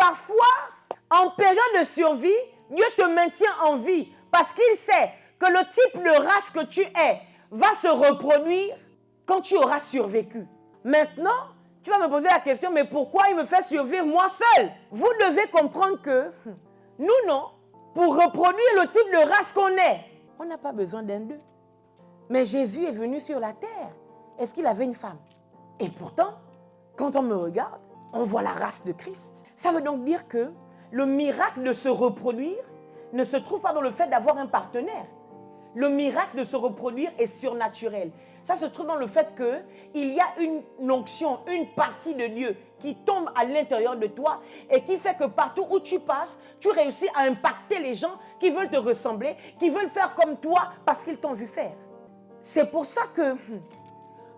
parfois, en période de survie, Dieu te maintient en vie parce qu'il sait que le type de race que tu es va se reproduire quand tu auras survécu. Maintenant, tu vas me poser la question, mais pourquoi il me fait survivre moi seul? Vous devez comprendre que nous, non, pour reproduire le type de race qu'on est, on n'a pas besoin d'un d'eux. Mais Jésus est venu sur la terre. Est-ce qu'il avait une femme? Et pourtant, quand on me regarde, on voit la race de Christ. Ça veut donc dire que le miracle de se reproduire ne se trouve pas dans le fait d'avoir un partenaire. Le miracle de se reproduire est surnaturel. Ça se trouve dans le fait qu'il y a une onction, une partie de Dieu qui tombe à l'intérieur de toi et qui fait que partout où tu passes, tu réussis à impacter les gens qui veulent te ressembler, qui veulent faire comme toi parce qu'ils t'ont vu faire. C'est pour ça que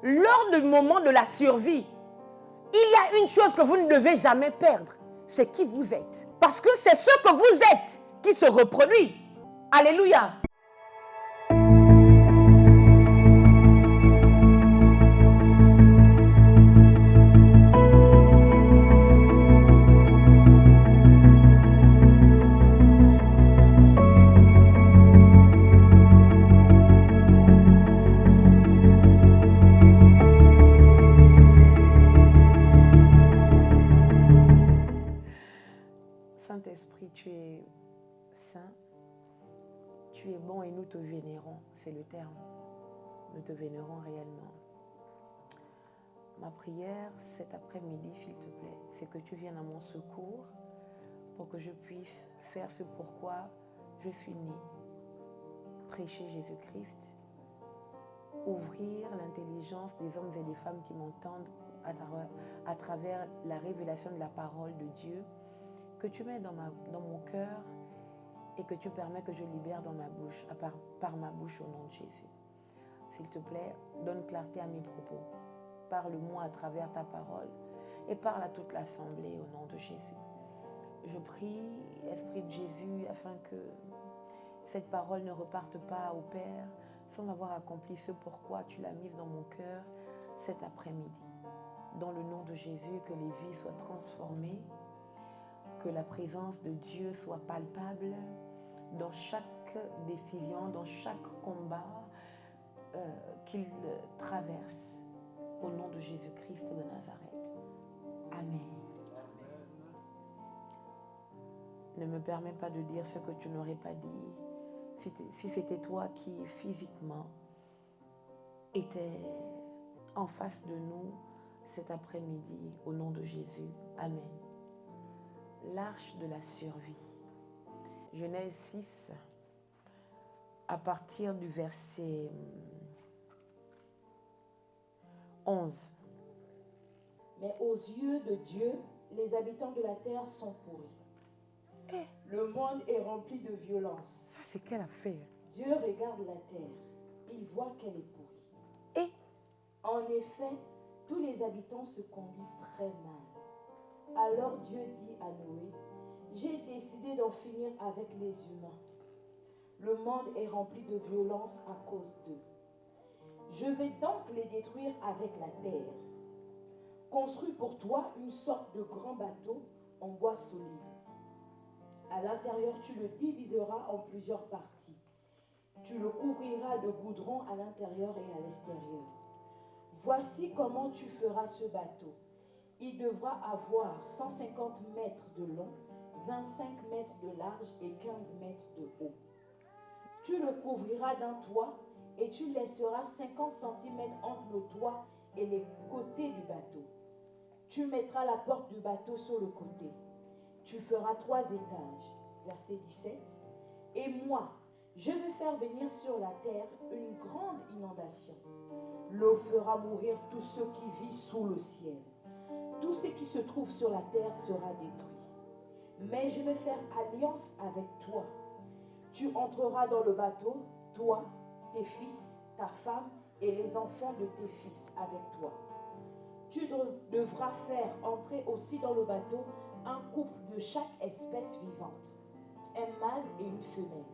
lors du moment de la survie, il y a une chose que vous ne devez jamais perdre, c'est qui vous êtes. Parce que c'est ce que vous êtes qui se reproduit. Alléluia. Saint-Esprit, tu es saint, tu es bon et nous te vénérons, c'est le terme. Nous te vénérons réellement. Ma prière cet après-midi, s'il te plaît, c'est que tu viennes à mon secours pour que je puisse faire ce pourquoi je suis née. Prêcher Jésus-Christ, ouvrir l'intelligence des hommes et des femmes qui m'entendent à travers la révélation de la parole de Dieu que tu mets dans mon cœur et que tu permets que je libère dans ma bouche, par ma bouche au nom de Jésus. S'il te plaît, donne clarté à mes propos. Parle-moi à travers ta parole et parle à toute l'assemblée au nom de Jésus. Je prie, Esprit de Jésus, afin que cette parole ne reparte pas au Père sans avoir accompli ce pourquoi tu l'as mise dans mon cœur cet après-midi. Dans le nom de Jésus, que les vies soient transformées, que la présence de Dieu soit palpable dans chaque décision, dans chaque combat qu'il traverse. Au nom de Jésus-Christ de Nazareth. Amen. Ne me permets pas de dire ce que tu n'aurais pas dit. Si c'était toi qui physiquement étais en face de nous cet après-midi, au nom de Jésus. Amen. L'arche de la survie. Genèse 6, à partir du verset 11. Mais aux yeux de Dieu, les habitants de la terre sont pourris. Le monde est rempli de violence. Ça, c'est quelle affaire? Dieu regarde la terre, il voit qu'elle est pourrie. En effet, tous les habitants se conduisent très mal. Alors Dieu dit à Noé, j'ai décidé d'en finir avec les humains. Le monde est rempli de violence à cause d'eux. Je vais donc les détruire avec la terre. Construis pour toi une sorte de grand bateau en bois solide. À l'intérieur, tu le diviseras en plusieurs parties. Tu le couvriras de goudron à l'intérieur et à l'extérieur. Voici comment tu feras ce bateau. Il devra avoir 150 mètres de long, 25 mètres de large et 15 mètres de haut. Tu le couvriras d'un toit et tu laisseras 50 cm entre le toit et les côtés du bateau. Tu mettras la porte du bateau sur le côté. Tu feras 3 étages. Verset 17. Et moi, je vais faire venir sur la terre une grande inondation. L'eau fera mourir tous ceux qui vivent sous le ciel. Tout ce qui se trouve sur la terre sera détruit. Mais je vais faire alliance avec toi. Tu entreras dans le bateau, toi, tes fils, ta femme et les enfants de tes fils avec toi. Tu devras faire entrer aussi dans le bateau un couple de chaque espèce vivante, un mâle et une femelle,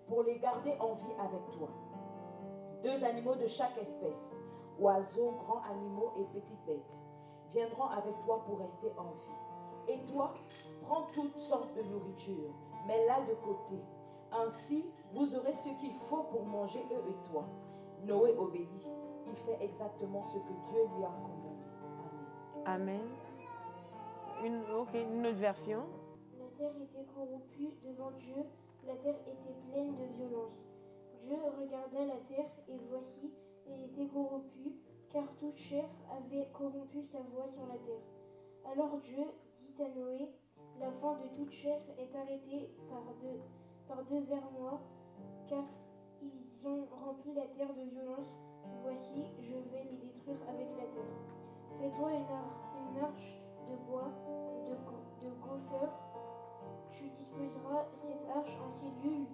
pour les garder en vie avec toi. 2 animaux de chaque espèce, oiseaux, grands animaux et petites bêtes, viendront avec toi pour rester en vie. Et toi, prends toutes sortes de nourriture, mets-la de côté. Ainsi, vous aurez ce qu'il faut pour manger, eux et toi. Noé obéit. Il fait exactement ce que Dieu lui a commandé. Amen. Une autre version. La terre était corrompue devant Dieu, la terre était pleine de violence. Dieu regarda la terre et voici, elle était corrompue, car toute chair avait corrompu sa voie sur la terre. Alors Dieu dit à Noé, la fin de toute chair est arrêtée par devers moi, car ils ont rempli la terre de violence. Voici, je vais les détruire avec la terre. Fais-toi une arche de bois, de gopher. Tu disposeras cette arche en cellules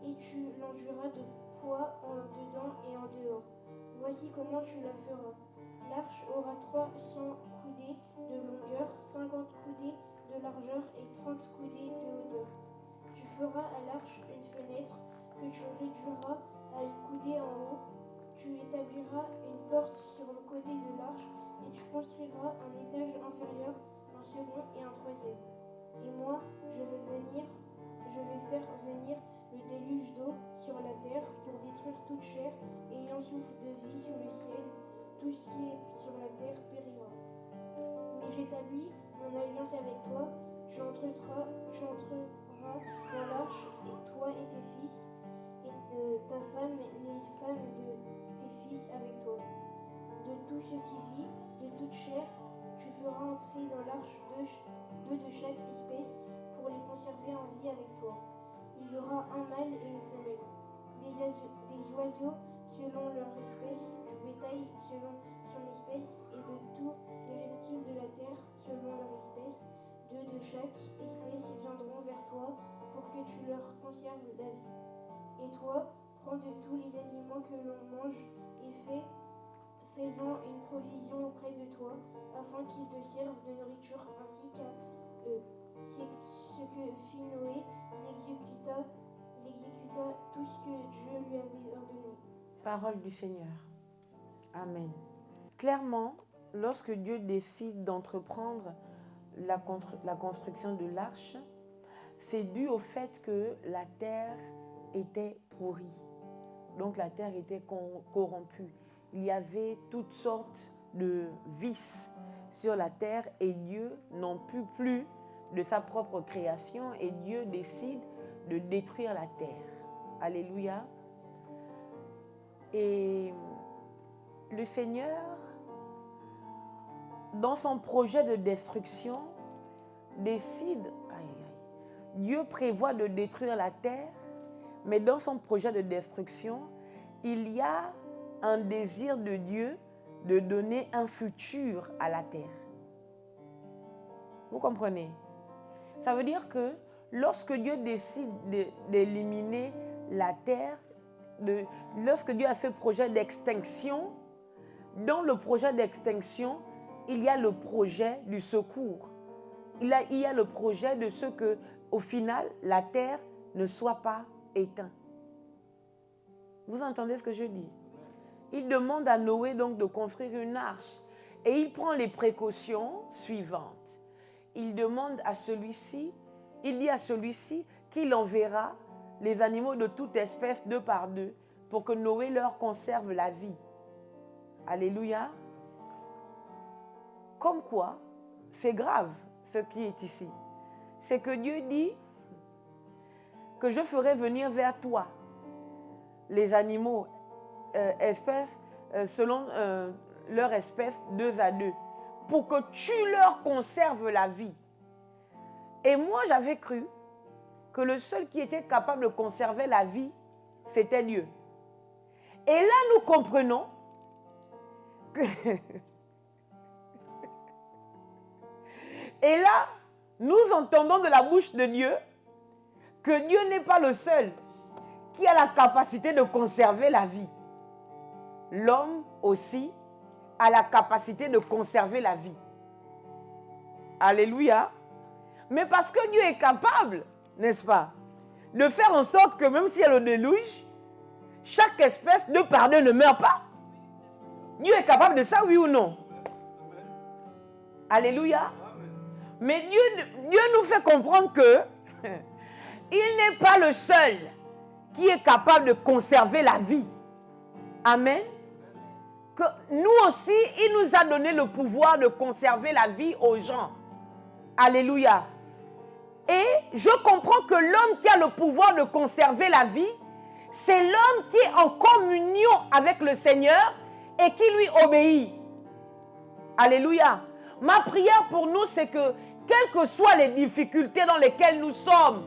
et tu l'enduiras de poids en dedans et en dehors. Voici comment tu la feras. L'arche aura 300 coudées de longueur, 50 coudées de largeur et 30 coudées de hauteur. Tu feras à l'arche une fenêtre que tu réduiras à une coudée en haut. Tu établiras une porte sur le côté de l'arche et tu construiras un étage inférieur, un second et un troisième. Et moi, je vais faire venir le déluge d'eau sur la terre pour détruire toute chair ayant souffle de vie sous le ciel. Tout ce qui est sur la terre périra. Mais j'établis mon alliance avec toi. Tu entreras dans l'arche, et toi et tes fils, et ta femme et les femmes de tes fils avec toi. De tout ce qui vit, de toute chair, tu feras entrer dans l'arche deux de chaque espèce pour les conserver en vie avec toi. Il y aura un mâle et une femelle. Des oiseaux selon leur espèce, du bétail selon son espèce, et de tous les reptiles de la terre selon leur espèce. Deux de chaque espèce viendront vers toi pour que tu leur conserves la vie. Et toi, prends de tous les aliments que l'on mange et fais-en une provision auprès de toi, afin qu'ils te servent de nourriture ainsi qu'à eux. C'est ce que fit Noé, il exécuta tout ce que Dieu lui avait ordonné. Parole du Seigneur. Amen. Clairement, lorsque Dieu décide d'entreprendre la construction de l'arche, c'est dû au fait que la terre était pourrie. Donc la terre était corrompue. Il y avait toutes sortes de vices sur la terre et Dieu n'en put plus de sa propre création et Dieu décide de détruire la terre. Alléluia. Et le Seigneur, dans son projet de destruction, décide, Dieu prévoit de détruire la terre, mais dans son projet de destruction, il y a un désir de Dieu de donner un futur à la terre. Vous comprenez? Ça veut dire que lorsque Dieu décide d'éliminer la terre, lorsque Dieu a ce projet d'extinction, dans le projet d'extinction, il y a le projet du secours. Il y a le projet de ce que, au final, la terre ne soit pas éteinte. Vous entendez ce que je dis? Il demande à Noé donc de construire une arche et il prend les précautions suivantes. Il demande à celui-ci, il dit à celui-ci qu'il enverra les animaux de toute espèce deux par deux pour que Noé leur conserve la vie. Alléluia. Comme quoi, c'est grave ce qui est ici. C'est que Dieu dit que je ferai venir vers toi les animaux espèces selon leur espèce deux à deux pour que tu leur conserves la vie. Et moi, j'avais cru que le seul qui était capable de conserver la vie, c'était Dieu. Et là, nous comprenons que... Et là, nous entendons de la bouche de Dieu que Dieu n'est pas le seul qui a la capacité de conserver la vie. L'homme aussi a la capacité de conserver la vie. Alléluia. Mais parce que Dieu est capable, n'est-ce pas, de faire en sorte que même s'il y a le déluge, chaque espèce deux par deux ne meurt pas. Dieu est capable de ça, oui ou non? Alléluia. Mais Dieu nous fait comprendre que il n'est pas le seul qui est capable de conserver la vie. Amen. Que nous aussi, il nous a donné le pouvoir de conserver la vie aux gens. Alléluia. Et je comprends que l'homme qui a le pouvoir de conserver la vie, c'est l'homme qui est en communion avec le Seigneur et qui lui obéit. Alléluia. Ma prière pour nous, c'est que, quelles que soient les difficultés dans lesquelles nous sommes,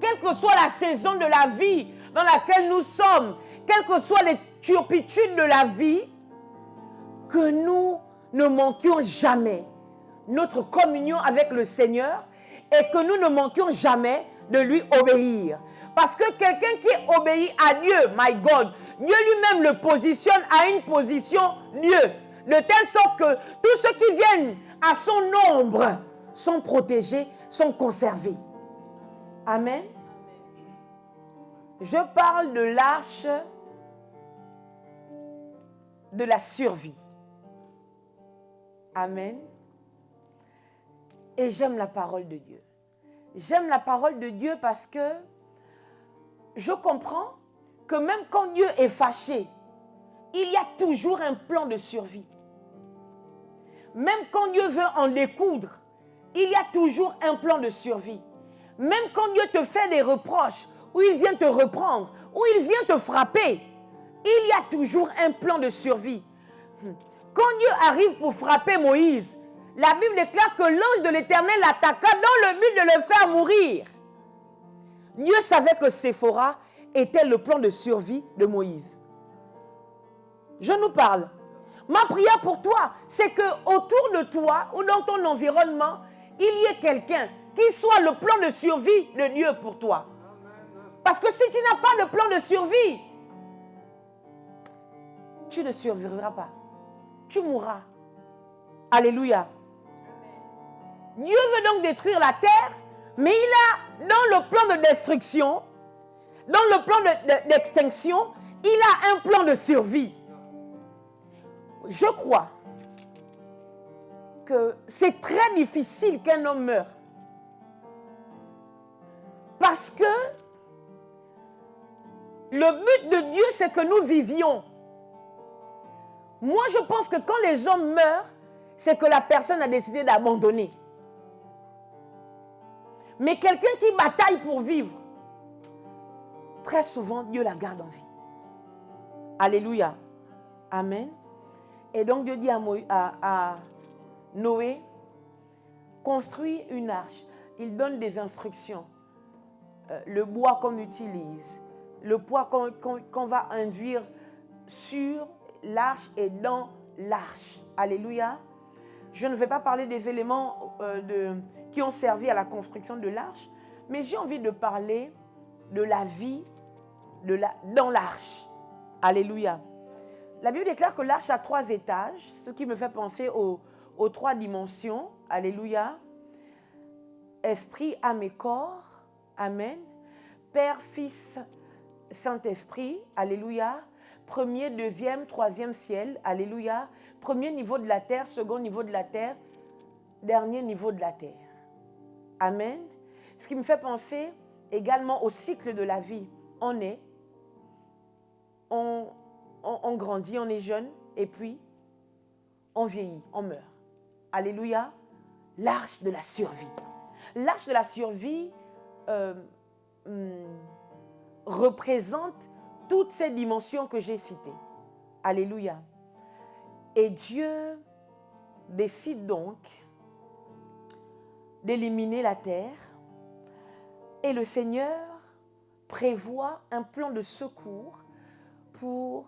quelle que soit la saison de la vie dans laquelle nous sommes, quelles que soient les turpitudes de la vie, que nous ne manquions jamais notre communion avec le Seigneur et que nous ne manquions jamais de lui obéir. Parce que quelqu'un qui obéit à Dieu, my God, Dieu lui-même le positionne à une position Dieu, de telle sorte que tous ceux qui viennent à son ombre sont protégés, sont conservés. Amen. Je parle de l'arche de la survie. Amen. Et j'aime la parole de Dieu. J'aime la parole de Dieu parce que je comprends que même quand Dieu est fâché, il y a toujours un plan de survie. Même quand Dieu veut en découdre, il y a toujours un plan de survie. Même quand Dieu te fait des reproches, ou il vient te reprendre, ou il vient te frapper, il y a toujours un plan de survie. Quand Dieu arrive pour frapper Moïse, la Bible déclare que l'ange de l'Éternel l'attaqua dans le but de le faire mourir. Dieu savait que Séphora était le plan de survie de Moïse. Je nous parle. Ma prière pour toi, c'est que autour de toi ou dans ton environnement, il y ait quelqu'un qui soit le plan de survie de Dieu pour toi. Parce que si tu n'as pas de plan de survie, tu ne survivras pas. Tu mourras. Alléluia. Dieu veut donc détruire la terre, mais il a, dans le plan de destruction, dans le plan d'extinction, il a un plan de survie. Je crois que c'est très difficile qu'un homme meure. Parce que le but de Dieu, c'est que nous vivions. Moi, je pense que quand les hommes meurent, c'est que la personne a décidé d'abandonner. Mais quelqu'un qui bataille pour vivre, très souvent, Dieu la garde en vie. Alléluia. Amen. Et donc, Dieu dit à Noé, construis une arche. Il donne des instructions. Le bois qu'on utilise, le poids qu'on va induire sur l'arche et dans l'arche. Alléluia. Je ne vais pas parler des éléments qui ont servi à la construction de l'arche, mais j'ai envie de parler de la vie dans l'arche. Alléluia. La Bible déclare que l'arche a 3 étages, ce qui me fait penser aux 3 dimensions. Alléluia. Esprit, âme et corps. Amen. Père, Fils, Saint-Esprit. Alléluia. Premier, deuxième, troisième ciel. Alléluia. Premier niveau de la terre, second niveau de la terre, dernier niveau de la terre. Amen. Ce qui me fait penser également au cycle de la vie. On naît, on grandit, on est jeune, et puis on vieillit, on meurt. Alléluia. L'arche de la survie. L'arche de la survie représente toutes ces dimensions que j'ai citées. Alléluia. Et Dieu décide donc d'éliminer la terre et le Seigneur prévoit un plan de secours pour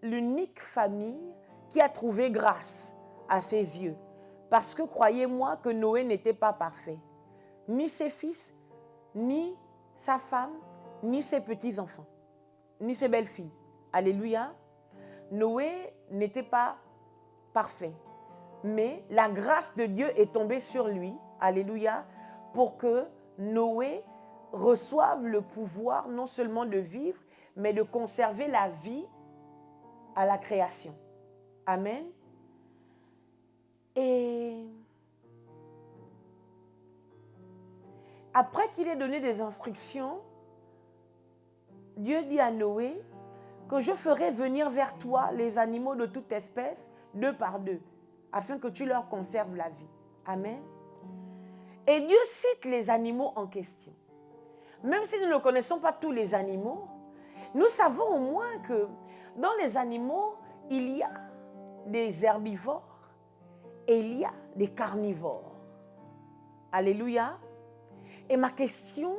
l'unique famille qui a trouvé grâce à ses yeux. Parce que croyez-moi que Noé n'était pas parfait. Ni ses fils, ni sa femme, ni ses petits-enfants, ni ses belles-filles. Alléluia. Noé n'était pas parfait. Mais la grâce de Dieu est tombée sur lui. Alléluia. Pour que Noé reçoive le pouvoir non seulement de vivre, mais de conserver la vie à la création. Amen. Et après qu'il ait donné des instructions, Dieu dit à Noé que je ferai venir vers toi les animaux de toute espèce, 2 par 2, afin que tu leur conserves la vie. Amen. Et Dieu cite les animaux en question. Même si nous ne connaissons pas tous les animaux, nous savons au moins que dans les animaux, il y a des herbivores et il y a des carnivores. Alléluia. Et ma question,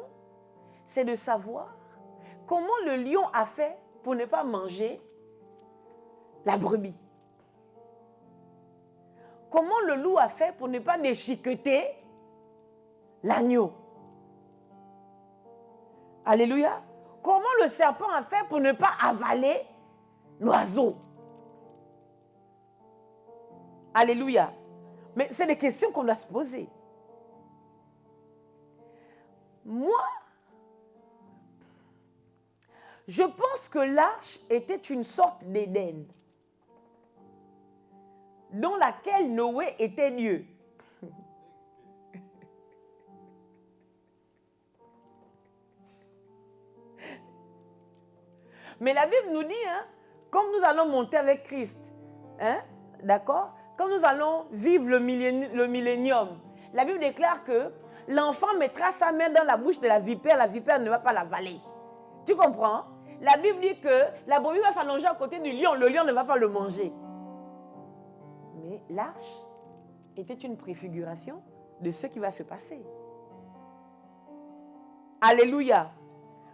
c'est de savoir comment le lion a fait pour ne pas manger la brebis. Comment le loup a fait pour ne pas déchiqueter l'agneau. Alléluia. Comment le serpent a fait pour ne pas avaler l'oiseau. Alléluia. Mais c'est des questions qu'on doit se poser. Moi, je pense que l'arche était une sorte d'Éden dans laquelle Noé était Dieu. Mais la Bible nous dit, comme nous allons monter avec Christ, d'accord? Comme nous allons vivre le millénium, la Bible déclare que l'enfant mettra sa main dans la bouche de la vipère ne va pas l'avaler. Tu comprends? La Bible dit que la brebis va s'allonger à côté du lion, le lion ne va pas le manger. Mais l'arche était une préfiguration de ce qui va se passer. Alléluia.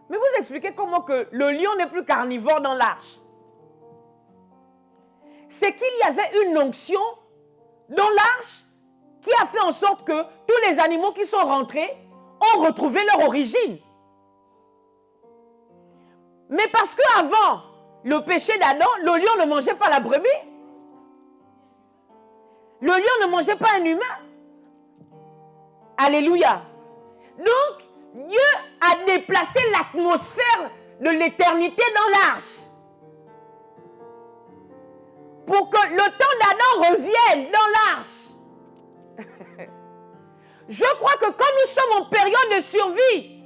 Mais vous expliquez comment que le lion n'est plus carnivore dans l'arche. C'est qu'il y avait une onction dans l'arche qui a fait en sorte que tous les animaux qui sont rentrés ont retrouvé leur origine. Mais parce qu'avant le péché d'Adam, le lion ne mangeait pas la brebis. Le lion ne mangeait pas un humain. Alléluia. Donc, Dieu a déplacé l'atmosphère de l'éternité dans l'arche. Pour que le temps d'Adam revienne dans l'arche. Je crois que quand nous sommes en période de survie,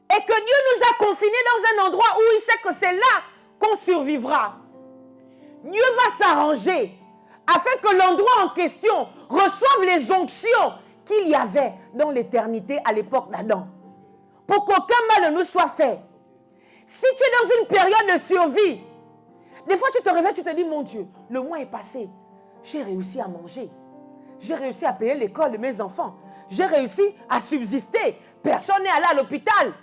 et que Dieu nous a confinés dans un endroit où il sait que c'est là qu'on survivra, Dieu va s'arranger afin que l'endroit en question reçoive les onctions qu'il y avait dans l'éternité à l'époque d'Adam. Pour qu'aucun mal ne nous soit fait. Si tu es dans une période de survie, des fois tu te réveilles, tu te dis, mon Dieu, le mois est passé. J'ai réussi à manger. J'ai réussi à payer l'école de mes enfants. J'ai réussi à subsister. Personne n'est allé à l'hôpital.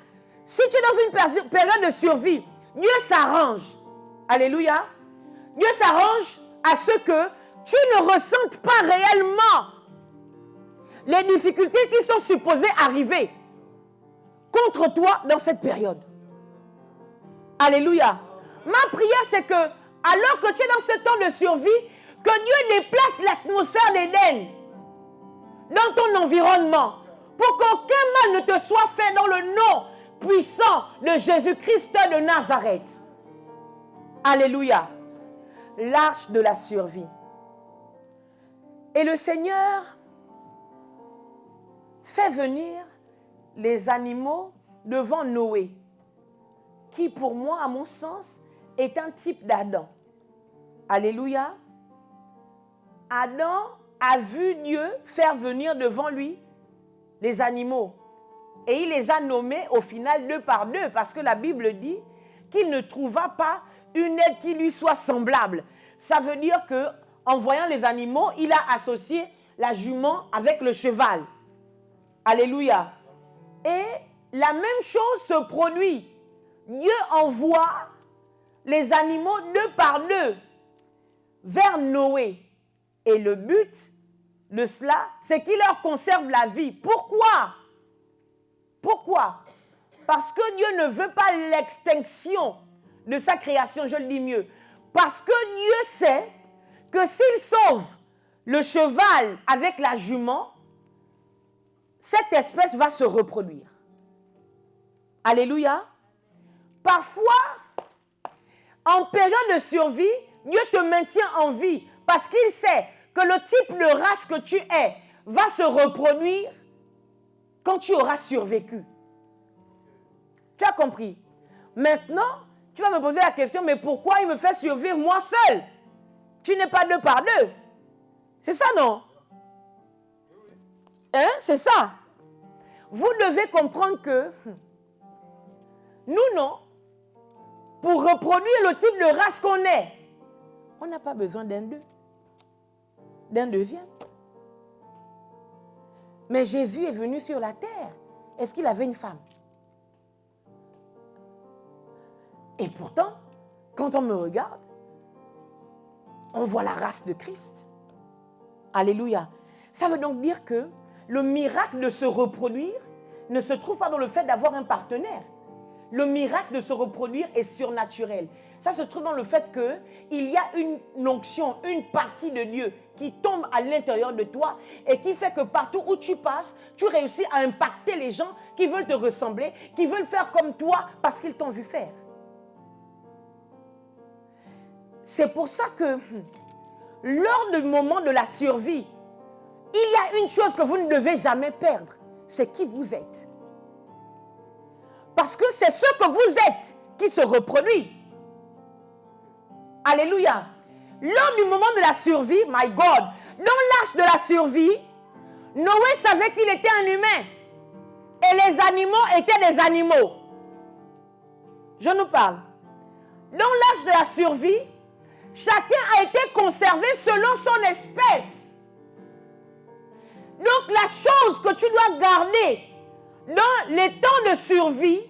Si tu es dans une période de survie, Dieu s'arrange. Alléluia. Dieu s'arrange à ce que tu ne ressentes pas réellement les difficultés qui sont supposées arriver contre toi dans cette période. Alléluia. Ma prière, c'est que, alors que tu es dans ce temps de survie, que Dieu déplace l'atmosphère d'Éden dans ton environnement pour qu'aucun mal ne te soit fait dans le nom puissant de Jésus-Christ de Nazareth. Alléluia. L'arche de la survie. Et le Seigneur fait venir les animaux devant Noé, qui pour moi, à mon sens, est un type d'Adam. Alléluia. Adam a vu Dieu faire venir devant lui les animaux. Et il les a nommés au final 2 par 2, parce que la Bible dit qu'il ne trouva pas une aide qui lui soit semblable. Ça veut dire que en voyant les animaux, il a associé la jument avec le cheval. Alléluia. Et la même chose se produit. Dieu envoie les animaux 2 par 2 vers Noé. Et le but de cela, c'est qu'il leur conserve la vie. Pourquoi? Pourquoi? Parce que Dieu ne veut pas l'extinction de sa création, je le dis mieux. Parce que Dieu sait que s'il sauve le cheval avec la jument, cette espèce va se reproduire. Alléluia. Parfois, en période de survie, Dieu te maintient en vie parce qu'il sait que le type de race que tu es va se reproduire quand tu auras survécu. Tu as compris? Maintenant, tu vas me poser la question, mais pourquoi il me fait survivre moi seul? Tu n'es pas 2 par 2. C'est ça, non? Hein? C'est ça. Vous devez comprendre que nous, non, pour reproduire le type de race qu'on est, on n'a pas besoin d'un deuxième. Mais Jésus est venu sur la terre. Est-ce qu'il avait une femme? Et pourtant, quand on me regarde, on voit la race de Christ. Alléluia. Ça veut donc dire que le miracle de se reproduire ne se trouve pas dans le fait d'avoir un partenaire. Le miracle de se reproduire est surnaturel. Ça se trouve dans le fait qu'il y a une onction, une partie de Dieu qui tombe à l'intérieur de toi et qui fait que partout où tu passes, tu réussis à impacter les gens qui veulent te ressembler, qui veulent faire comme toi parce qu'ils t'ont vu faire. C'est pour ça que lors du moment de la survie, il y a une chose que vous ne devez jamais perdre, c'est qui vous êtes. Parce que c'est ce que vous êtes qui se reproduit. Alléluia. Lors du moment de la survie, my God, dans l'âge de la survie, Noé savait qu'il était un humain. Et les animaux étaient des animaux. Je nous parle. Dans l'âge de la survie, chacun a été conservé selon son espèce. Donc la chose que tu dois garder dans les temps de survie,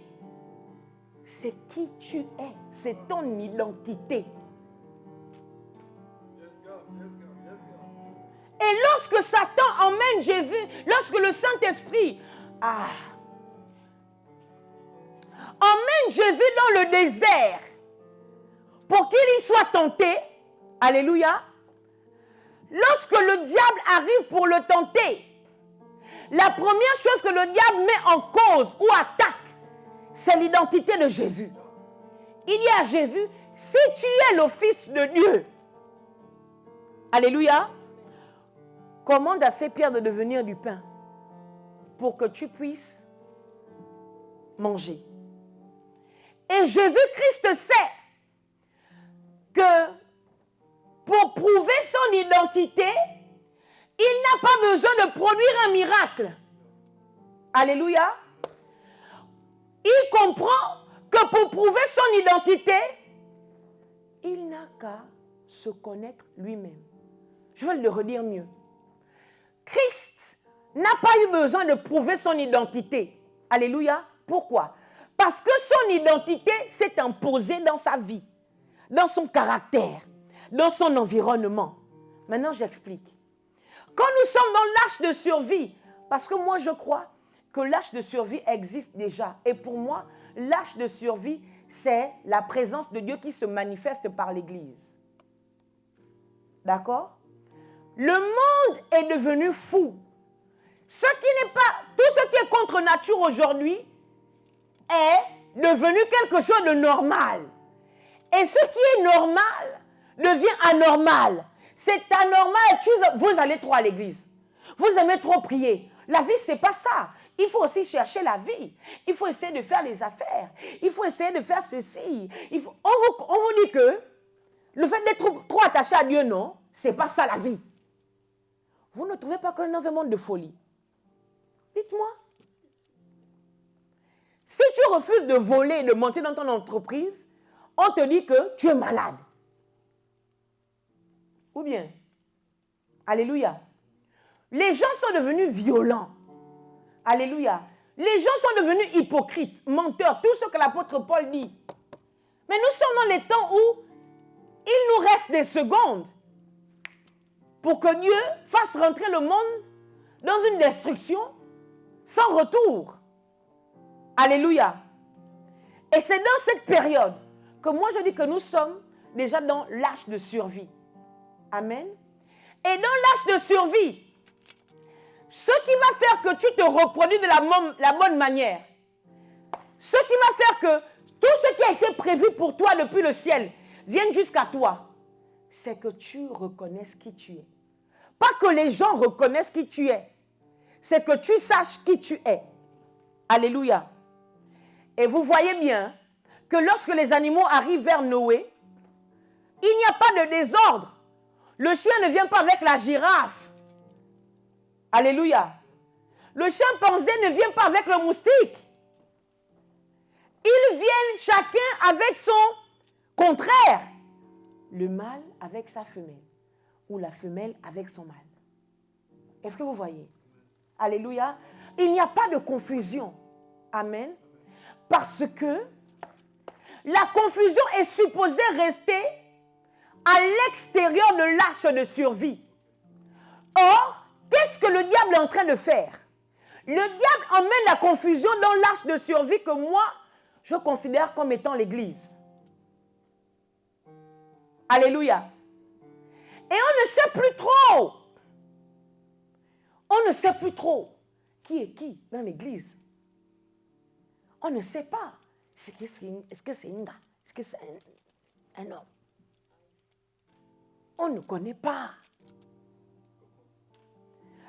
c'est qui tu es, c'est ton identité. Et lorsque Satan emmène Jésus, lorsque le Saint-Esprit emmène Jésus dans le désert pour qu'il y soit tenté, alléluia, lorsque le diable arrive pour le tenter, la première chose que le diable met en cause ou attaque, c'est l'identité de Jésus. Il y a Jésus, si tu es le Fils de Dieu, alléluia, commande à ces pierres de devenir du pain pour que tu puisses manger. Et Jésus-Christ sait que pour prouver son identité, il n'a pas besoin de produire un miracle. Alléluia. Il comprend que pour prouver son identité, il n'a qu'à se connaître lui-même. Je vais le redire mieux. Christ n'a pas eu besoin de prouver son identité. Alléluia. Pourquoi? Parce que son identité s'est imposée dans sa vie, dans son caractère, dans son environnement. Maintenant, j'explique. Quand nous sommes dans l'âge de survie, parce que moi, je crois que l'âge de survie existe déjà. Et pour moi, l'âge de survie, c'est la présence de Dieu qui se manifeste par l'Église. D'accord? Le monde est devenu fou. Tout ce qui est contre nature aujourd'hui est devenu quelque chose de normal. Et ce qui est normal devient anormal. C'est anormal. Vous allez trop à l'église. Vous aimez trop prier. La vie, ce n'est pas ça. Il faut aussi chercher la vie. Il faut essayer de faire les affaires. Il faut essayer de faire ceci. On vous dit que le fait d'être trop attaché à Dieu, non, ce n'est pas ça la vie. Vous ne trouvez pas qu'on est dans un monde de folie? Dites-moi. Si tu refuses de voler et de monter dans ton entreprise, on te dit que tu es malade. Ou bien, alléluia, les gens sont devenus violents. Alléluia. Les gens sont devenus hypocrites, menteurs, tout ce que l'apôtre Paul dit. Mais nous sommes dans les temps où il nous reste des secondes pour que Dieu fasse rentrer le monde dans une destruction sans retour. Alléluia. Et c'est dans cette période que moi je dis que nous sommes déjà dans l'âge de survie. Amen. Et dans l'âge de survie, ce qui va faire que tu te reproduis de la bonne manière, ce qui va faire que tout ce qui a été prévu pour toi depuis le ciel vienne jusqu'à toi, c'est que tu reconnaisses qui tu es. Pas que les gens reconnaissent qui tu es. c'est que tu saches qui tu es. Alléluia. Et vous voyez bien que lorsque les animaux arrivent vers Noé, il n'y a pas de désordre. Le chien ne vient pas avec la girafe. Alléluia. Le chimpanzé ne vient pas avec le moustique. Ils viennent chacun avec son contraire. Le mâle avec sa femelle ou la femelle avec son mâle. Est-ce que vous voyez? Alléluia. Il n'y a pas de confusion. Amen. Parce que la confusion est supposée rester à l'extérieur de l'arche de survie. Or, qu'est-ce que le diable est en train de faire? Le diable emmène la confusion dans l'arche de survie que moi, je considère comme étant l'Église. Alléluia. Et on ne sait plus trop. On ne sait plus trop qui est qui dans l'Église. On ne sait pas. Est-ce que c'est une gars? Est-ce que c'est un homme? On ne connaît pas.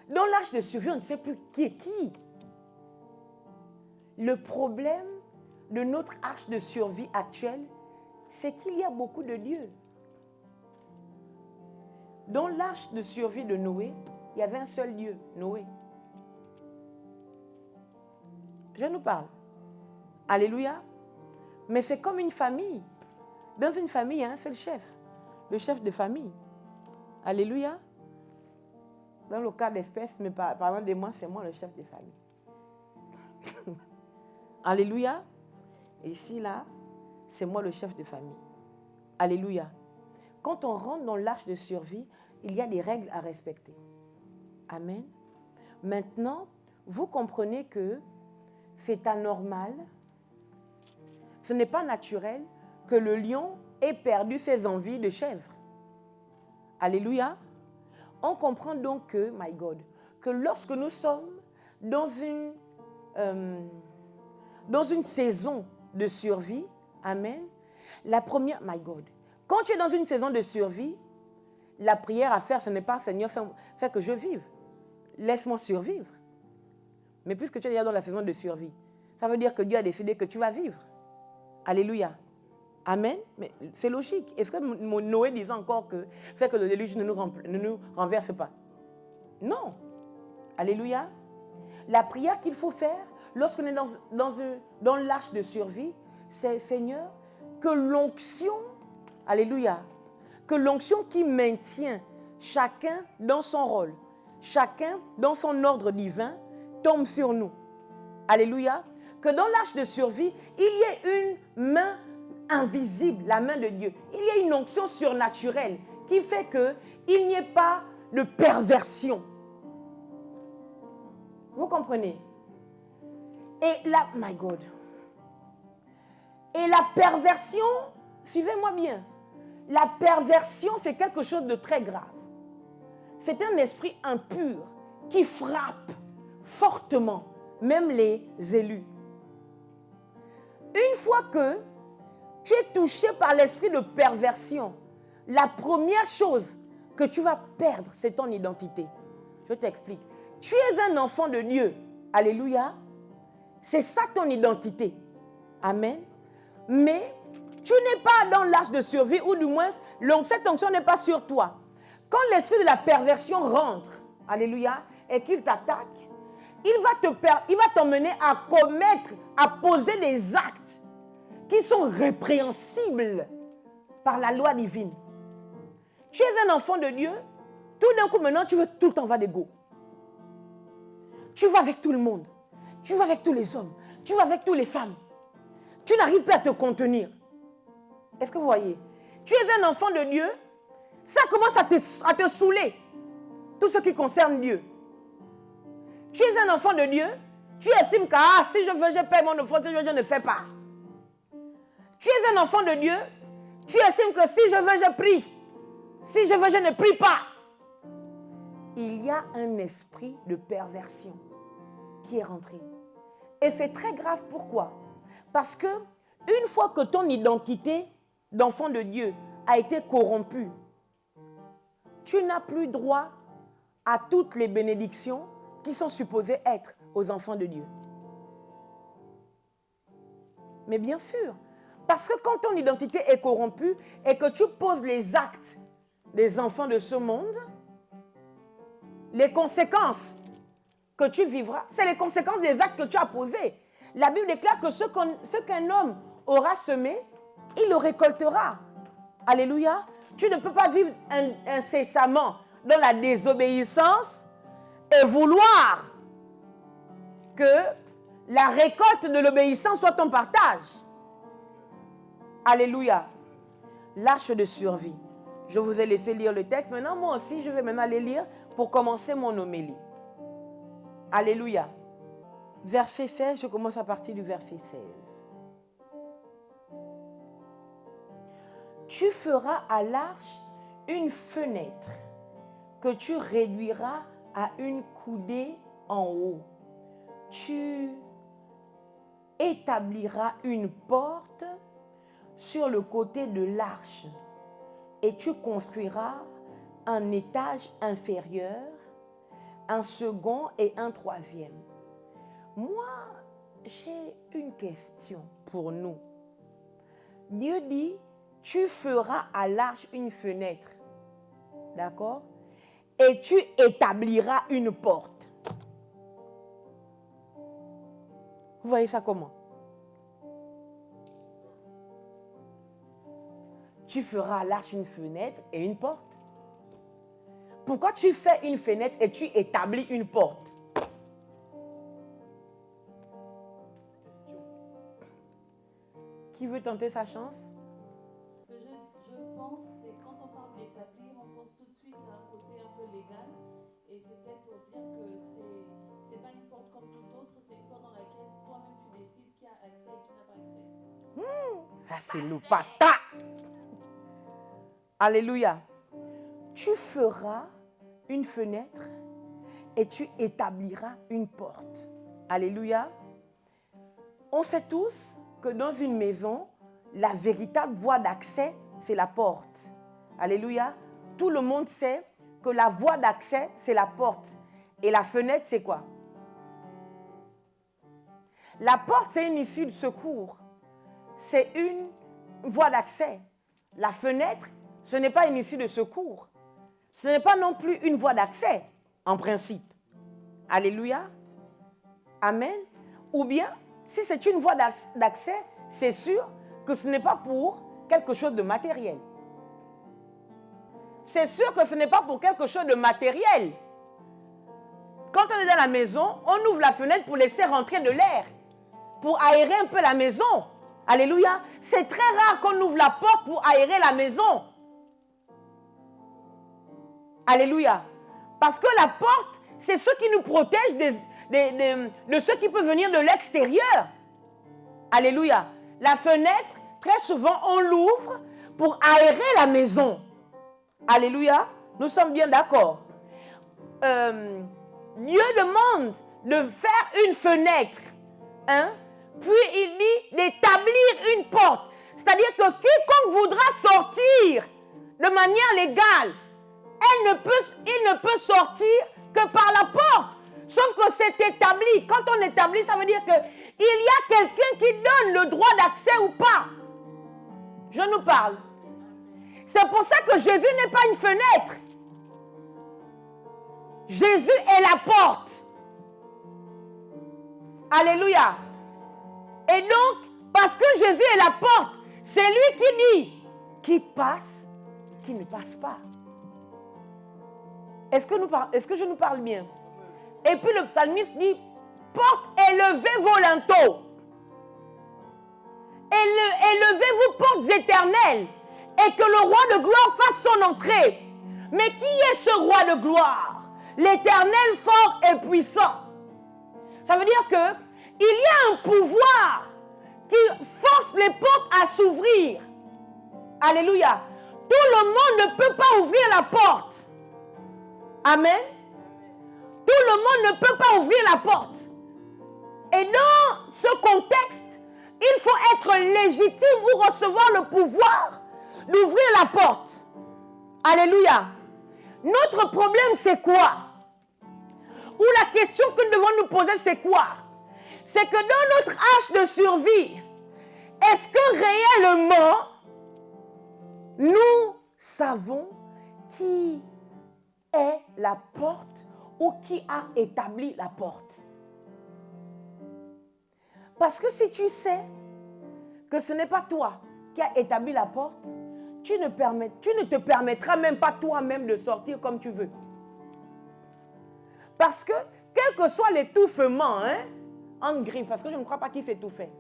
Dans l'âge de survie, on ne sait plus qui est qui. Le problème de notre arche de survie actuelle, c'est qu'il y a beaucoup de dieux. Dans l'arche de survie de Noé, il y avait un seul Dieu, Noé. Je nous parle. Alléluia. Mais c'est comme une famille. Dans une famille, il y a un seul chef. Le chef de famille. Alléluia. Dans le cas d'espèce, mais parlant de moi, c'est moi le chef de famille. Alléluia. Et ici, là, c'est moi le chef de famille. Alléluia. Quand on rentre dans l'arche de survie, il y a des règles à respecter. Amen. Maintenant, vous comprenez que c'est anormal, ce n'est pas naturel que le lion ait perdu ses envies de chèvre. Alléluia. On comprend donc que, my God, que lorsque nous sommes dans une saison de survie, amen, la première, my God, quand tu es dans une saison de survie, la prière à faire, ce n'est pas Seigneur, fais que je vive. Laisse-moi survivre. Mais puisque tu es déjà dans la saison de survie, ça veut dire que Dieu a décidé que tu vas vivre. Alléluia. Amen. Mais c'est logique. Est-ce que Noé disait encore que fait que le déluge ne nous renverse pas? Non. Alléluia. La prière qu'il faut faire lorsqu'on est dans l'arche de survie, c'est Seigneur, que l'onction, alléluia, que l'onction qui maintient chacun dans son rôle, chacun dans son ordre divin, tombe sur nous. Alléluia. Que dans l'arche de survie, il y ait une main invisible, la main de Dieu. Il y a une onction surnaturelle qui fait qu'il n'y ait pas de perversion. Vous comprenez? Et la, my God. Et la perversion, suivez-moi bien, la perversion, c'est quelque chose de très grave. C'est un esprit impur qui frappe fortement, même les élus. Une fois que tu es touché par l'esprit de perversion, la première chose que tu vas perdre, c'est ton identité. Je t'explique. Tu es un enfant de Dieu. Alléluia. C'est ça ton identité. Amen. Mais tu n'es pas dans l'âge de survie, ou du moins, cette onction n'est pas sur toi. Quand l'esprit de la perversion rentre, alléluia, et qu'il t'attaque, il va t'emmener à commettre, à poser des actes qui sont répréhensibles par la loi divine. Tu es un enfant de Dieu, tout d'un coup maintenant tu veux tout le temps avoir des go. Tu vas avec tout le monde, tu vas avec tous les hommes, tu vas avec toutes les femmes. Tu n'arrives pas à te contenir. Est-ce que vous voyez? Tu es un enfant de Dieu, ça commence à te saouler, tout ce qui concerne Dieu. Tu es un enfant de Dieu, tu estimes que si je veux, je paie mon offrande, si je veux, je ne fais pas. Tu es un enfant de Dieu, tu estimes que si je veux, je prie. Si je veux, je ne prie pas. Il y a un esprit de perversion qui est rentré. Et c'est très grave. Pourquoi? Parce que une fois que ton identité d'enfant de Dieu a été corrompue, tu n'as plus droit à toutes les bénédictions qui sont supposés être aux enfants de Dieu. Mais bien sûr, parce que quand ton identité est corrompue et que tu poses les actes des enfants de ce monde, les conséquences que tu vivras, c'est les conséquences des actes que tu as posés. La Bible déclare que ce qu'un homme aura semé, il le récoltera. Alléluia. Tu ne peux pas vivre incessamment dans la désobéissance et vouloir que la récolte de l'obéissance soit ton partage. Alléluia. L'arche de survie. Je vous ai laissé lire le texte. Maintenant, moi aussi, je vais maintenant aller lire pour commencer mon homélie. Alléluia. Verset 16, je commence à partir du verset 16. Tu feras à l'arche une fenêtre que tu réduiras à une coudée en haut. Tu établiras une porte sur le côté de l'arche et tu construiras un étage inférieur, un second et un troisième. Moi, j'ai une question pour nous. Dieu dit, tu feras à l'arche une fenêtre, d'accord? Et tu établiras une porte. Vous voyez ça comment? Tu feras à l'arche une fenêtre et une porte. Pourquoi tu fais une fenêtre et tu établis une porte? Qui veut tenter sa chance? Je pense, c'est quand on parle d'établir, on pense tout de suite à un côté un peu légal. Et c'était pour dire que c'est pas une porte comme toute autre, c'est une porte dans laquelle toi-même tu décides qui a accès et qui n'a pas accès. Ah, c'est le pasta. Alléluia. Tu feras une fenêtre et tu établiras une porte. Alléluia. On sait tous que dans une maison, la véritable voie d'accès, c'est la porte. Alléluia. Tout le monde sait que la voie d'accès, c'est la porte. Et la fenêtre, c'est quoi? La porte, c'est une issue de secours. C'est une voie d'accès. La fenêtre, ce n'est pas une issue de secours. Ce n'est pas non plus une voie d'accès, en principe. Alléluia. Amen. Ou bien, si c'est une voie d'accès, c'est sûr que ce n'est pas pour quelque chose de matériel. C'est sûr que ce n'est pas pour quelque chose de matériel. Quand on est dans la maison, on ouvre la fenêtre pour laisser rentrer de l'air, pour aérer un peu la maison. Alléluia. C'est très rare qu'on ouvre la porte pour aérer la maison. Alléluia. Parce que la porte, c'est ce qui nous protège de ce qui peut venir de l'extérieur. Alléluia. La fenêtre, très souvent, on l'ouvre pour aérer la maison. Alléluia. Nous sommes bien d'accord. Dieu demande de faire une fenêtre. Hein? Puis il dit d'établir une porte. C'est-à-dire que quiconque voudra sortir de manière légale, il ne peut sortir que par la porte. Sauf que c'est établi. Quand on établit, ça veut dire qu'il y a quelqu'un qui donne le droit d'accès ou pas. Je nous parle. C'est pour ça que Jésus n'est pas une fenêtre. Jésus est la porte. Alléluia. Et donc, parce que Jésus est la porte, c'est lui qui dit qui passe, qui ne passe pas. Est-ce que je nous parle bien? Et puis le psalmiste dit, porte élevez vos linteaux. Élevez-vous portes éternelles. Et que le roi de gloire fasse son entrée. Mais qui est ce roi de gloire? L'Éternel fort et puissant. Ça veut dire que il y a un pouvoir qui force les portes à s'ouvrir. Alléluia. Tout le monde ne peut pas ouvrir la porte. Amen. Tout le monde ne peut pas ouvrir la porte. Et dans ce contexte, il faut être légitime ou recevoir le pouvoir d'ouvrir la porte. Alléluia. Notre problème, c'est quoi? ou la question que nous devons nous poser, c'est quoi? C'est que dans notre arche de survie, est-ce que réellement, nous savons qui est la porte ou qui a établi la porte? Parce que si tu sais que ce n'est pas toi qui as établi la porte, tu ne te permettras même pas toi-même de sortir comme tu veux. Parce que, quel que soit l'étouffement, en griffe, parce que je ne crois pas qu'il fait tout fait,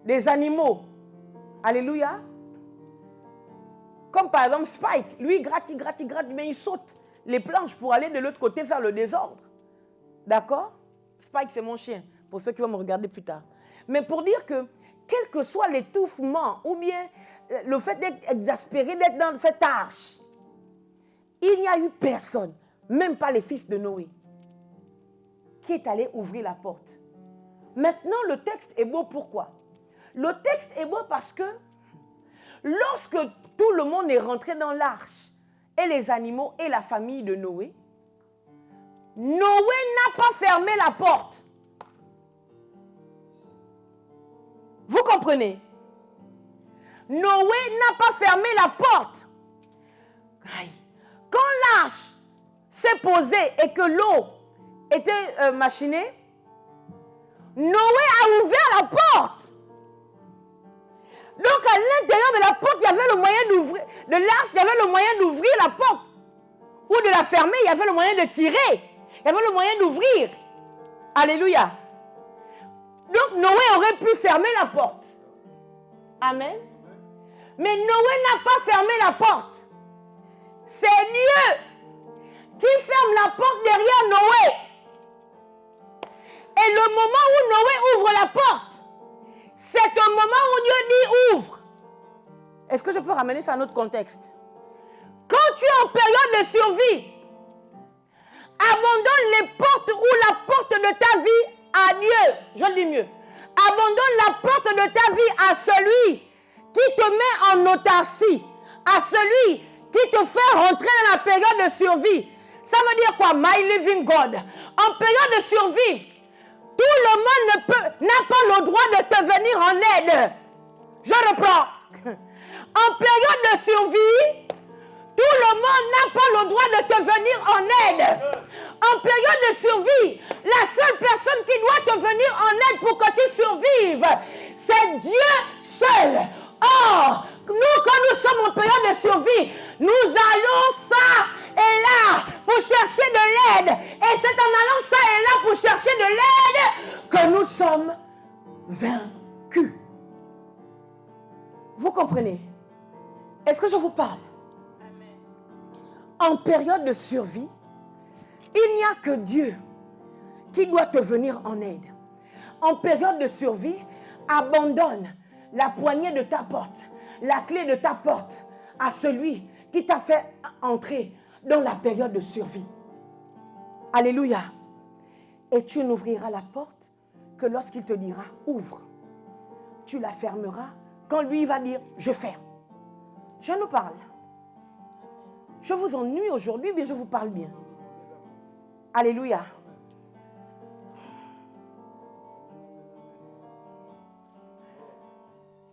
des animaux, alléluia, comme par exemple Spike, lui il gratte, mais il saute les planches pour aller de l'autre côté faire le désordre. D'accord? Spike, c'est mon chien, pour ceux qui vont me regarder plus tard. Mais pour dire que, quel que soit l'étouffement, ou bien le fait d'être exaspéré, d'être dans cette arche, il n'y a eu personne, même pas les fils de Noé, qui est allé ouvrir la porte. Maintenant, le texte est beau, pourquoi? Le texte est beau parce que lorsque tout le monde est rentré dans l'arche, et les animaux et la famille de Noé, Noé n'a pas fermé la porte. Vous comprenez? Noé n'a pas fermé la porte. Quand l'arche s'est posée et que l'eau était machinée, Noé a ouvert la porte. Donc à l'intérieur de la porte, il y avait le moyen d'ouvrir, de l'arche, il y avait le moyen d'ouvrir la porte. Ou de la fermer, il y avait le moyen de tirer. Il y avait le moyen d'ouvrir. Alléluia. Donc Noé aurait pu fermer la porte. Amen. Mais Noé n'a pas fermé la porte. C'est Dieu qui ferme la porte derrière Noé. Et le moment où Noé ouvre la porte, c'est un moment où Dieu dit ouvre. Est-ce que je peux ramener ça à notre contexte? Quand tu es en période de survie, abandonne les portes ou la porte de ta vie à Dieu. Je le dis mieux. Abandonne la porte de ta vie à celui qui te met en autarcie, à celui qui te fait rentrer dans la période de survie. Ça veut dire quoi? My living God. En période de survie, tout le monde n'a pas le droit de te venir en aide. Je reprends. En période de survie, tout le monde n'a pas le droit de te venir en aide. En période de survie, la seule personne qui doit te venir en aide pour que tu survives, c'est Dieu seul. Or, nous, quand nous sommes en période de survie, nous allons ça et là pour chercher de l'aide. Et c'est en allant ça et là pour chercher de l'aide que nous sommes vaincus. Vous comprenez? Est-ce que je vous parle? En période de survie, il n'y a que Dieu qui doit te venir en aide. En période de survie, abandonne la poignée de ta porte, la clé de ta porte à celui qui t'a fait entrer dans la période de survie. Alléluia. Et tu n'ouvriras la porte que lorsqu'il te dira ouvre. Tu la fermeras quand lui va dire je ferme. Je nous parle. Je vous ennuie aujourd'hui, mais je vous parle bien. Alléluia.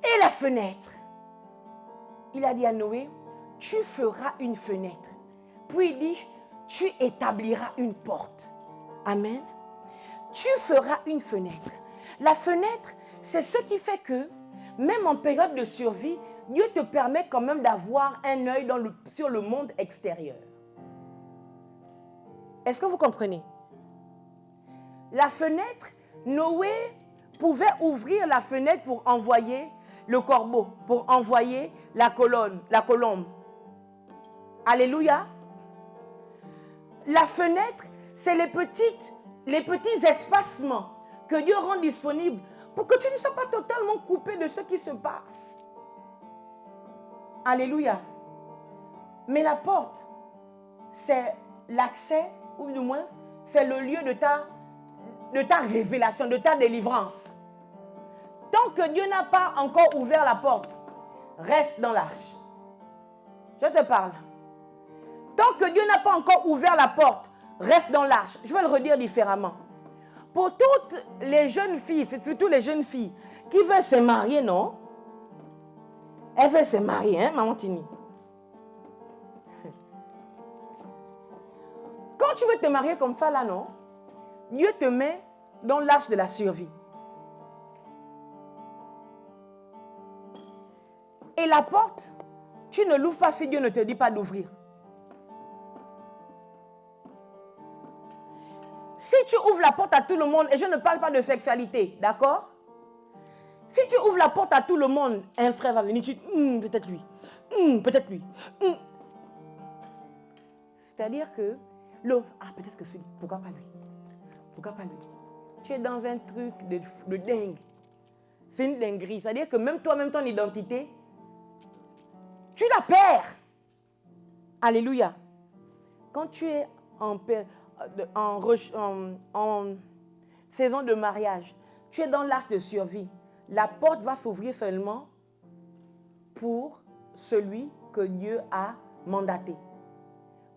Et la fenêtre. Il a dit à Noé, tu feras une fenêtre. Puis il dit, tu établiras une porte. Amen. Tu feras une fenêtre. La fenêtre, c'est ce qui fait que, même en période de survie, Dieu te permet quand même d'avoir un œil sur le monde extérieur. Est-ce que vous comprenez? La fenêtre, Noé pouvait ouvrir la fenêtre pour envoyer le corbeau, pour envoyer la colombe. Alléluia. La fenêtre, c'est les petits espacements que Dieu rend disponibles pour que tu ne sois pas totalement coupé de ce qui se passe. Alléluia. Mais la porte, c'est l'accès, ou du moins, c'est le lieu de ta révélation, de ta délivrance. Tant que Dieu n'a pas encore ouvert la porte, reste dans l'arche. Je te parle. Tant que Dieu n'a pas encore ouvert la porte, reste dans l'arche. Je vais le redire différemment. Pour toutes les jeunes filles, c'est surtout les jeunes filles qui veulent se marier, non? Elles veulent se marier, hein, maman Tini? Quand tu veux te marier comme ça, là, non? Dieu te met dans l'arche de la survie. Et la porte, tu ne l'ouvres pas si Dieu ne te dit pas d'ouvrir. Si tu ouvres la porte à tout le monde, et je ne parle pas de sexualité, d'accord? Si tu ouvres la porte à tout le monde, un frère va venir, tu dis, peut-être lui, peut-être lui. C'est-à-dire que, peut-être que celui, pourquoi pas lui? Pourquoi pas lui? Tu es dans un truc de dingue. C'est une dinguerie. C'est-à-dire que même toi-même, ton identité, tu la perds. Alléluia. Quand tu es en saison de mariage, tu es dans l'arche de survie. La porte va s'ouvrir seulement pour celui que Dieu a mandaté.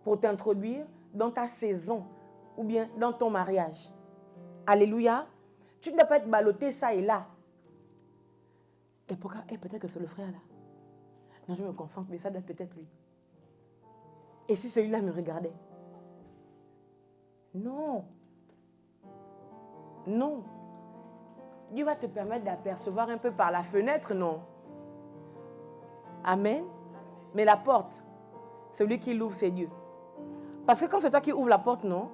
Pour t'introduire dans ta saison ou bien dans ton mariage. Alléluia. Tu ne dois pas être ballotté ça et là. Et peut-être que c'est le frère là. Non, je me confonds, mais ça doit être peut-être lui. Et si celui-là me regardait? Non. Non. Dieu va te permettre d'apercevoir un peu par la fenêtre, non? Amen. Mais la porte, celui qui l'ouvre, c'est Dieu. Parce que quand c'est toi qui ouvres la porte, non?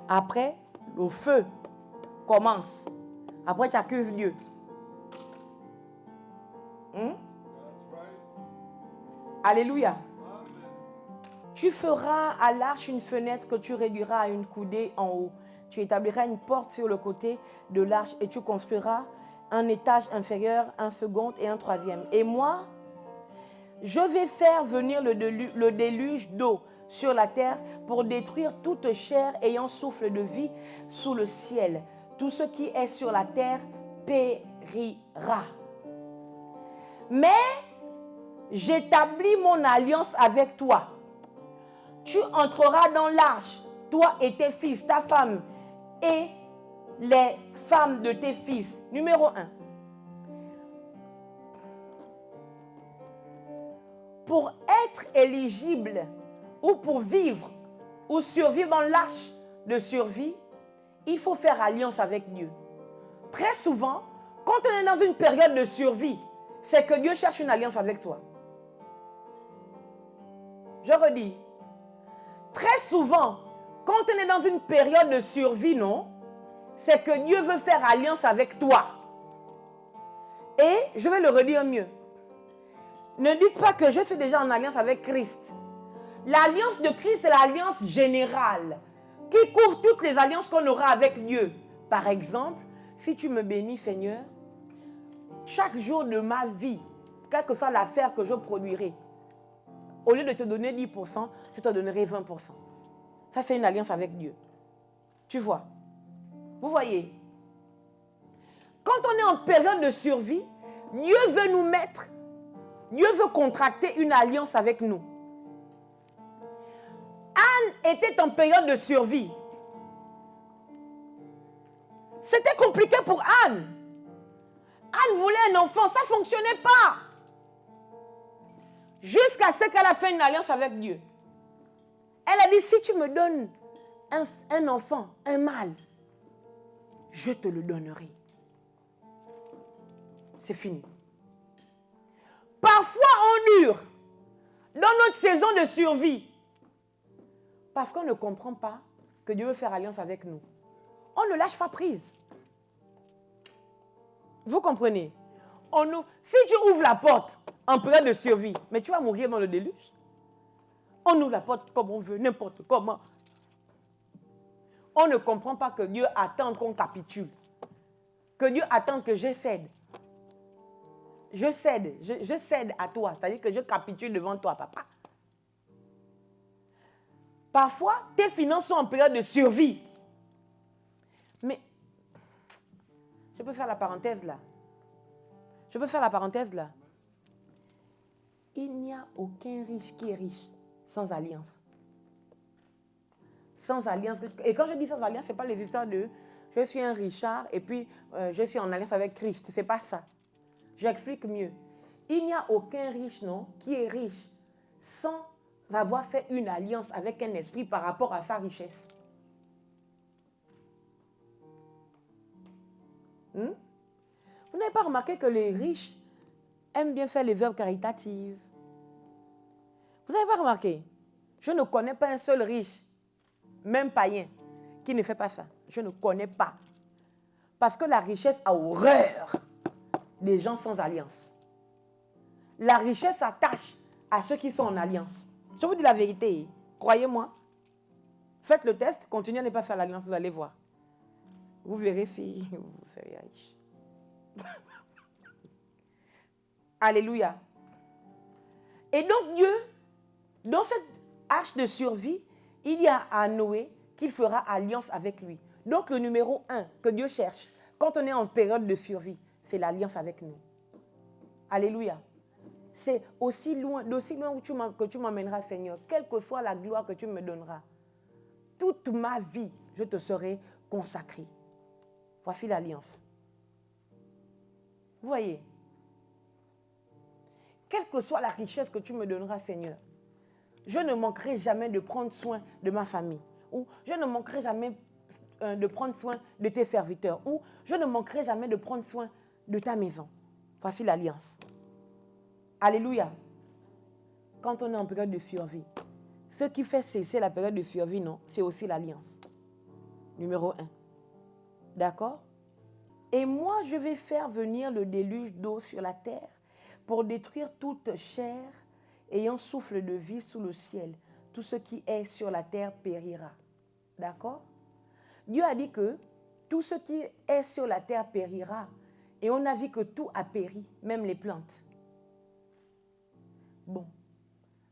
Après, le feu commence. Après, tu accuses Dieu. Alléluia. Tu feras à l'arche une fenêtre que tu réduiras à une coudée en haut. Tu établiras une porte sur le côté de l'arche et tu construiras un étage inférieur, un second et un troisième. Et moi, je vais faire venir le déluge d'eau sur la terre pour détruire toute chair ayant souffle de vie sous le ciel. Tout ce qui est sur la terre périra. Mais j'établis mon alliance avec toi. Tu entreras dans l'arche, toi et tes fils, ta femme et les femmes de tes fils. Numéro 1. Pour être éligible ou pour vivre ou survivre dans l'arche de survie, il faut faire alliance avec Dieu. Très souvent, quand on est dans une période de survie, c'est que Dieu cherche une alliance avec toi. Je redis. Très souvent, quand on est dans une période de survie, non, c'est que Dieu veut faire alliance avec toi. Et je vais le redire mieux. Ne dites pas que je suis déjà en alliance avec Christ. L'alliance de Christ, c'est l'alliance générale qui couvre toutes les alliances qu'on aura avec Dieu. Par exemple, si tu me bénis, Seigneur, chaque jour de ma vie, quelle que soit l'affaire que je produirai, au lieu de te donner 10%, je te donnerai 20%. Ça, c'est une alliance avec Dieu. Tu vois? Vous voyez? Quand on est en période de survie, Dieu veut contracter une alliance avec nous. Anne était en période de survie. C'était compliqué pour Anne. Anne voulait un enfant, ça ne fonctionnait pas. Jusqu'à ce qu'elle a fait une alliance avec Dieu. Elle a dit, si tu me donnes un enfant, un mâle, je te le donnerai. C'est fini. Parfois, on dure dans notre saison de survie parce qu'on ne comprend pas que Dieu veut faire alliance avec nous. On ne lâche pas prise. Vous comprenez? Si tu ouvres la porte en période de survie, mais tu vas mourir dans le déluge. On ouvre la porte comme on veut, n'importe comment. On ne comprend pas que Dieu attend qu'on capitule. Que Dieu attend que je cède. Je cède à toi. C'est-à-dire que je capitule devant toi, papa. Parfois, tes finances sont en période de survie. Mais, je peux faire la parenthèse là. Il n'y a aucun riche qui est riche sans alliance. sans alliance. Et quand je dis sans alliance, ce n'est pas les histoires de je suis un Richard et puis je suis en alliance avec Christ. Ce n'est pas ça. J'explique mieux. Il n'y a aucun riche, non, qui est riche sans avoir fait une alliance avec un esprit par rapport à sa richesse. Vous n'avez pas remarqué que les riches aiment bien faire les œuvres caritatives? Vous n'avez pas remarqué? Je ne connais pas un seul riche, même païen, qui ne fait pas ça. Je ne connais pas. Parce que la richesse a horreur des gens sans alliance. La richesse s'attache à ceux qui sont en alliance. Je vous dis la vérité, croyez-moi. Faites le test, continuez à ne pas faire l'alliance, vous allez voir. Vous verrez si vous serez riche. Alléluia. Et donc Dieu, dans cette arche de survie, il y a à Noé qu'il fera alliance avec lui. Donc le numéro 1 que Dieu cherche, quand on est en période de survie, c'est l'alliance avec nous. Alléluia. C'est aussi loin que tu m'emmèneras, Seigneur, quelle que soit la gloire que tu me donneras. Toute ma vie, je te serai consacré. Voici l'alliance. Vous voyez? Quelle que soit la richesse que tu me donneras, Seigneur, je ne manquerai jamais de prendre soin de ma famille. Ou je ne manquerai jamais de prendre soin de tes serviteurs. Ou je ne manquerai jamais de prendre soin de ta maison. Voici l'alliance. Alléluia. Quand on est en période de survie, ce qui fait cesser la période de survie, non, c'est aussi l'alliance. Numéro 1. D'accord? Et moi, je vais faire venir le déluge d'eau sur la terre pour détruire toute chair ayant souffle de vie sous le ciel. Tout ce qui est sur la terre périra. D'accord? Dieu a dit que tout ce qui est sur la terre périra. Et on a vu que tout a péri, même les plantes. Bon.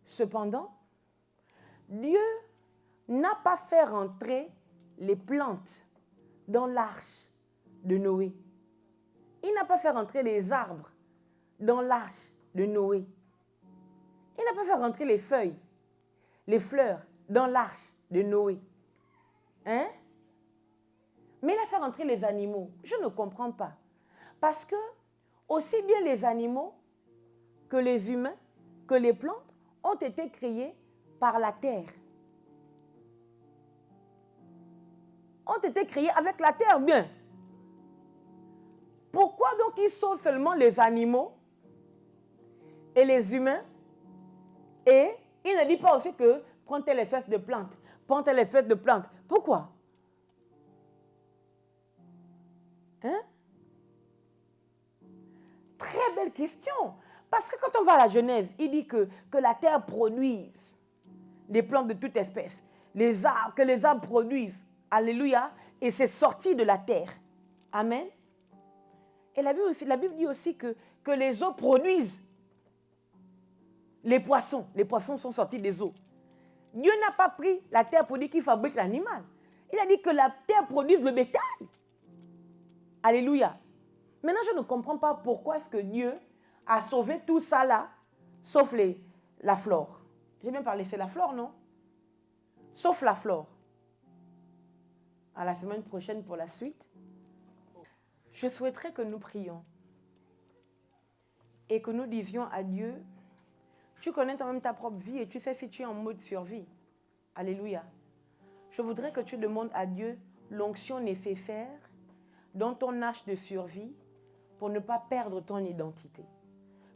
Cependant, Dieu n'a pas fait rentrer les plantes dans l'arche de Noé. Il n'a pas fait rentrer les arbres dans l'arche de Noé. Il n'a pas fait rentrer les feuilles, les fleurs dans l'arche de Noé. Hein? Mais il a fait rentrer les animaux. Je ne comprends pas. Parce que aussi bien les animaux que les humains, que les plantes ont été créés par la terre. Ont été créés avec la terre, bien. Pourquoi donc il sauve seulement les animaux et les humains? Et il ne dit pas aussi que prends telle espèce de plante, prends telle espèce de plante. Pourquoi? Hein? Très belle question. Parce que quand on va à la Genèse, il dit que la terre produise des plantes de toute espèce. Que les arbres produisent. Alléluia. Et c'est sorti de la terre. Amen. Et la Bible dit aussi que les eaux produisent les poissons. Les poissons sont sortis des eaux. Dieu n'a pas pris la terre pour dire qu'il fabrique l'animal. Il a dit que la terre produise le bétail. Alléluia. Maintenant, je ne comprends pas pourquoi est-ce que Dieu a sauvé tout ça là, sauf la flore. J'ai bien parlé, c'est la flore, non? Sauf la flore. À la semaine prochaine pour la suite. Je souhaiterais que nous prions et que nous disions à Dieu, tu connais toi-même ta propre vie et tu sais si tu es en mode survie. Alléluia. Je voudrais que tu demandes à Dieu l'onction nécessaire dans ton arche de survie pour ne pas perdre ton identité.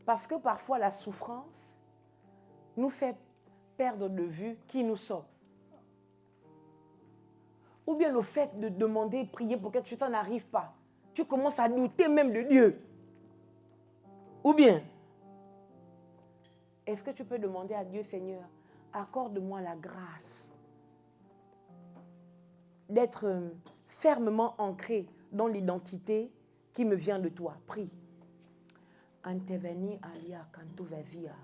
Parce que parfois la souffrance nous fait perdre de vue qui nous sommes. Ou bien le fait de demander, prier pour quelque chose, ça n'arrive pas. Tu commences à douter même de Dieu. Ou bien, est-ce que tu peux demander à Dieu, Seigneur, accorde-moi la grâce d'être fermement ancré dans l'identité qui me vient de toi. Prie. Anteveni alia kantu vezia.